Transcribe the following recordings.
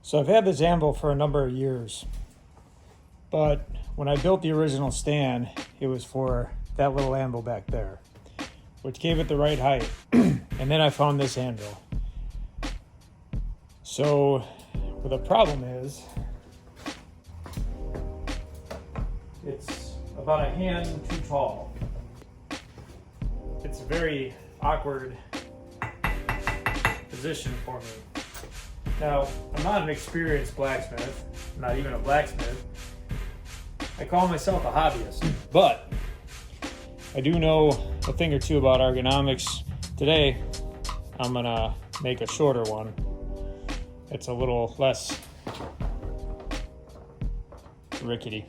So I've had this Anvil for a number of years, but when I built the original stand, it was for that little Anvil back there, which gave it the right height. And then I found this Anvil. So well, the problem is, it's about a hand too tall. It's a very awkward position for me. Now, I'm not an experienced blacksmith, not even a blacksmith. I call myself a hobbyist, but I do know a thing or two about ergonomics. Today, I'm gonna make a shorter one. It's a little less rickety.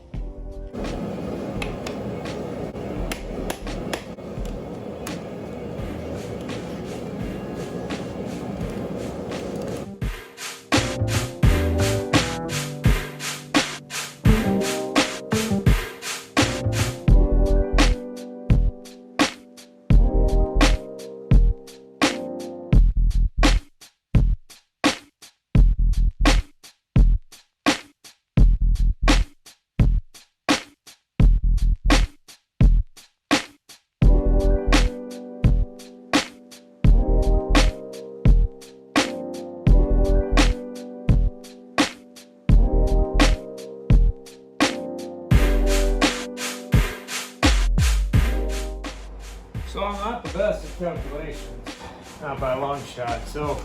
So I'm not the best at calculations, not by a long shot. So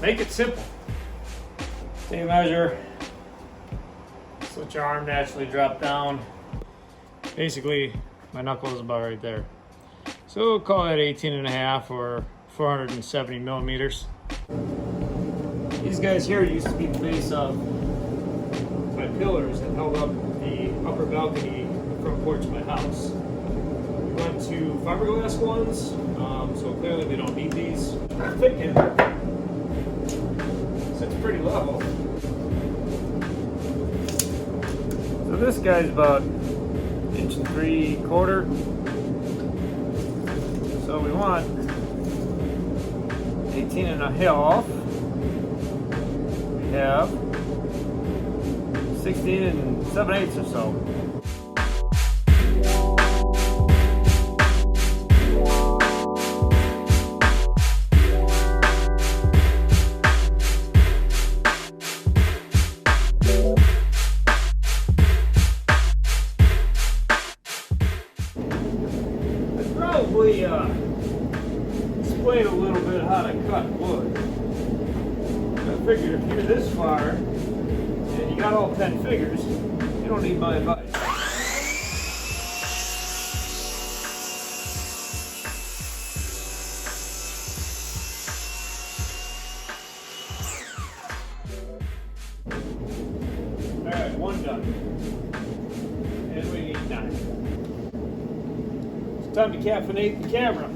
make it simple. Take a measure, just let your arm naturally drop down. Basically, my knuckle is about right there. So we'll call that 18.5 or 470 millimeters. These guys here used to be the base of my pillars that held up the upper balcony in the front porch of my house. We went to fiberglass ones, so clearly we don't need these. I'm thinking, it's pretty level. So this guy's about 1.75 inches. So we want 18.5. We have 16 7/8 or so. Probably explain a little bit how to cut wood. I figured if you're this far and you got all 10 fingers, you don't need my advice. Alright, one done. And we need 9. Time to caffeinate the camera.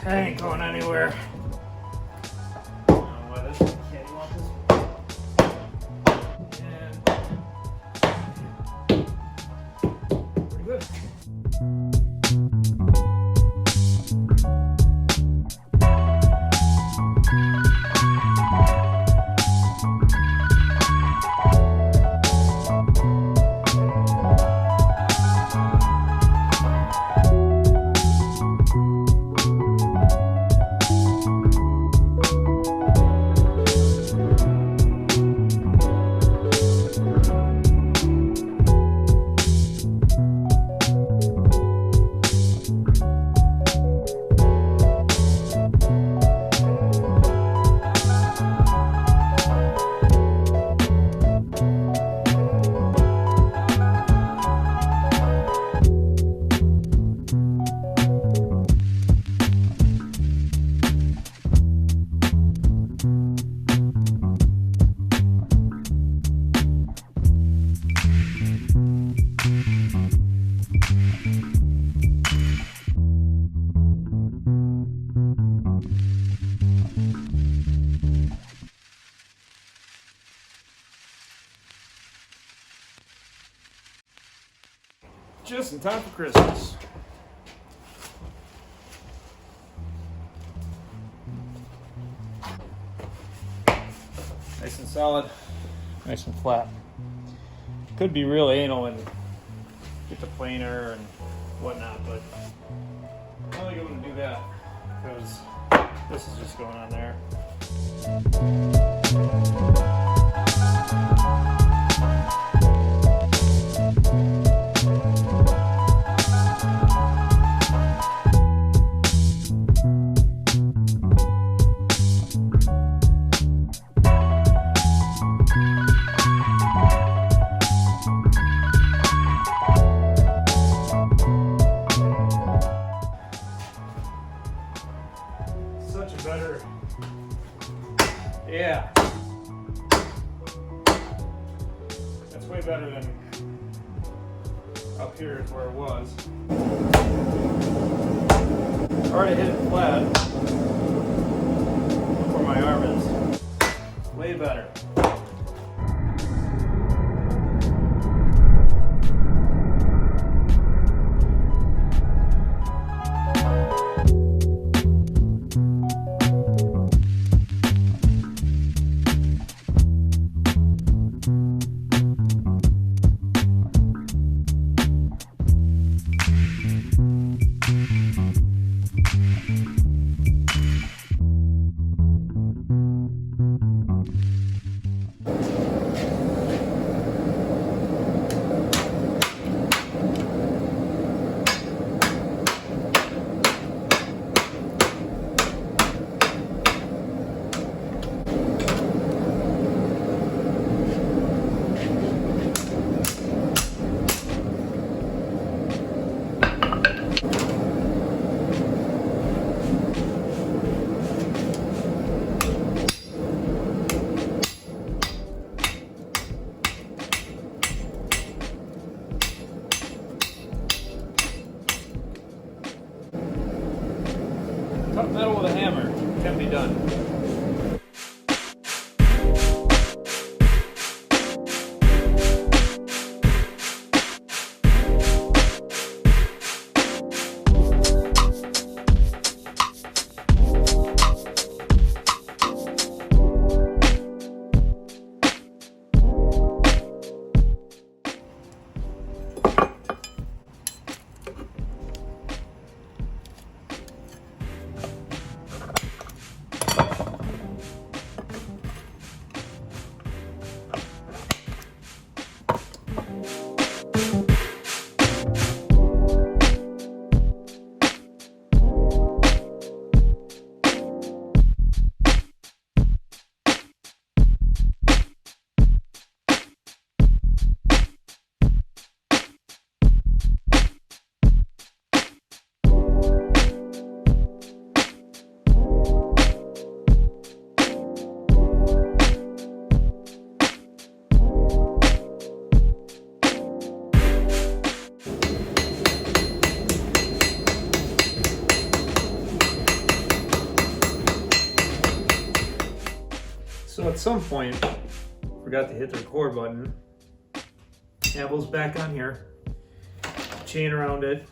I ain't going anywhere. I don't know why this can't want this. Good. just in time for Christmas. Nice and solid, nice and flat. Could be real anal and get the planer and whatnot, but I don't think I'm gonna do that because this is just going on there. Such a better, yeah. That's way better than up here is where it was. Already hit it flat. Look where my arm is. Way better. Cut metal with a hammer can be done. So at some point, forgot to hit the record button. Anvil's back on here. Chain around it.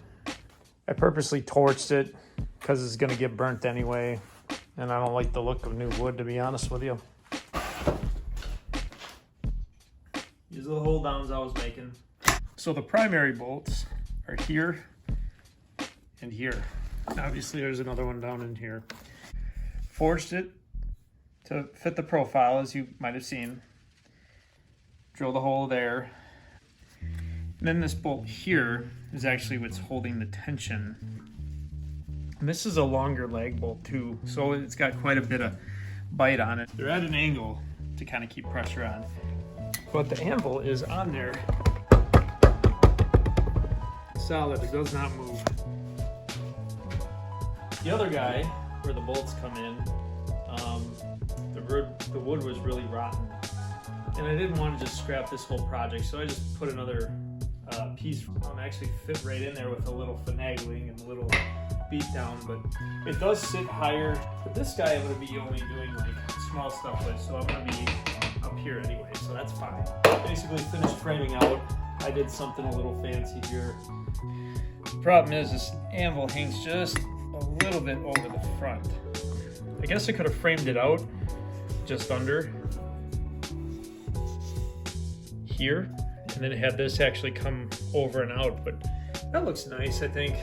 I purposely torched it because it's gonna get burnt anyway. And I don't like the look of new wood, to be honest with you. These are the hold downs I was making. So the primary bolts are here and here. Obviously there's another one down in here. Forged it to fit the profile, as you might have seen. Drill the hole there. And then this bolt here is actually what's holding the tension. And this is a longer lag bolt too, so it's got quite a bit of bite on it. They're at an angle to kind of keep pressure on. But the anvil is on there. Solid, it does not move. The other guy, where the bolts come in, the wood was really rotten. And I didn't want to just scrap this whole project, so I just put another piece actually fit right in there with a little finagling and a little beat down, but it does sit higher. But this guy I'm going to be only doing like small stuff with, so I'm going to be up here anyway, so that's fine. Basically finished framing out. I did something a little fancy here. The problem is this anvil hangs just a little bit over the front. I guess I could have framed it out just under here, and then had this actually come over and out, but that looks nice, I think.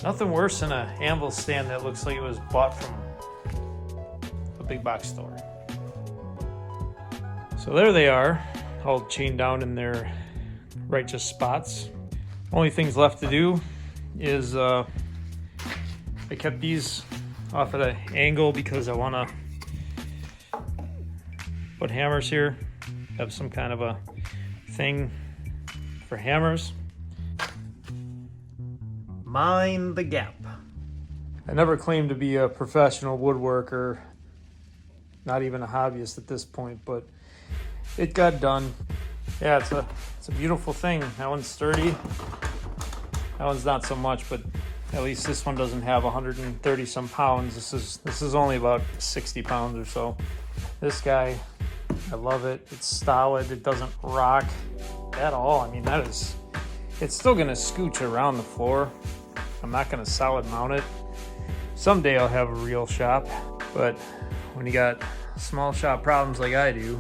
Nothing worse than an anvil stand that looks like it was bought from a big box store. So there they are, all chained down in their righteous spots. Only things left to do is I kept these off at an angle because I want to put hammers here, have some kind of a thing for hammers. Mind the gap. I never claimed to be a professional woodworker, not even a hobbyist at this point, but it got done. Yeah, it's a beautiful thing. That one's sturdy. That one's not so much, but at least this one doesn't have 130 some pounds. This is only about 60 pounds or so. This guy, I love it. It's solid. It doesn't rock at all. I mean, it's still gonna scooch around the floor. I'm not gonna solid mount it. Someday I'll have a real shop, but when you got small shop problems like I do,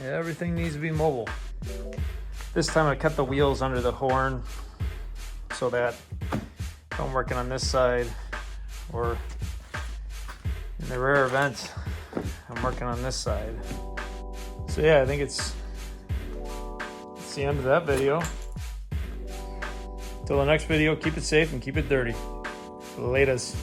everything needs to be mobile. This time I cut the wheels under the horn so that if I'm working on this side, or in the rare event I'm working on this side. So yeah, I think it's the end of that video. Till the next video, keep it safe and keep it dirty. Latest.